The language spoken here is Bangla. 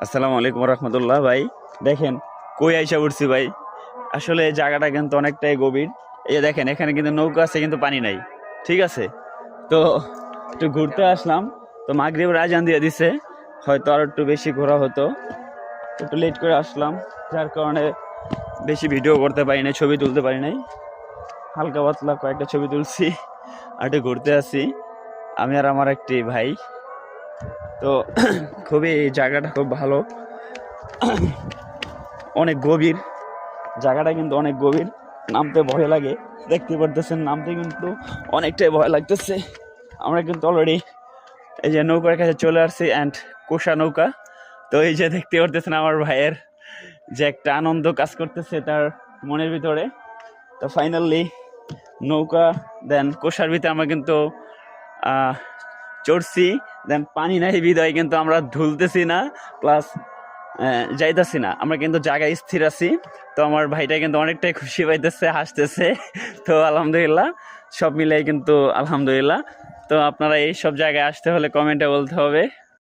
আসসালামু আলাইকুম রহমতুল্লাহ। ভাই দেখেন কই আইসা উঠছি ভাই। আসলে এই জায়গাটা কিন্তু অনেকটাই গভীর। এই যে দেখেন এখানে কিন্তু নৌকা আছে কিন্তু পানি নাই, ঠিক আছে। তো একটু ঘুরতে আসলাম, তো মাগরিবের আজান দিয়ে দিছে, হয়তো আর একটু বেশি ঘোরা হতো, একটু লেট করে আসলাম, যার কারণে বেশি ভিডিও করতে পারি নাই, ছবি তুলতে পারি নাই। হালকা পাতলা কয়েকটা ছবি তুলছি আর একটু ঘুরতে আসি আমি আর আমার একটি ভাই। তো খুবই এই জায়গাটা খুব ভালো, অনেক গভীর জায়গাটা, কিন্তু অনেক গভীর, নামতে ভয় লাগে। দেখতে পারতেছেন নামতে কিন্তু অনেকটাই ভয় লাগতেছে। আমরা কিন্তু অলরেডি এই যে নৌকার কাছে চলে আসছি, অ্যান্ড কোষা নৌকা। তো এই যে দেখতে পারতেছেন আমার ভাইয়ের যে একটা আনন্দ কাজ করতেছে তার মনের ভিতরে। তো ফাইনালি নৌকা দেন কোষার ভিতরে আমরা কিন্তু চড়ছি, দেন পানি নাই বিদায় কিন্তু আমরা ধুলতেছি না, প্লাস যাইতেছি না, আমরা কিন্তু জায়গায় স্থির আছি। তো আমার ভাইটা কিন্তু অনেকটাই খুশি পাইতেছে, হাসতেছে। তো আলহামদুলিল্লাহ, সব মিলাই কিন্তু আলহামদুলিল্লাহ। তো আপনারা এই সব জায়গায় আসতে হলে কমেন্টে বলতে হবে।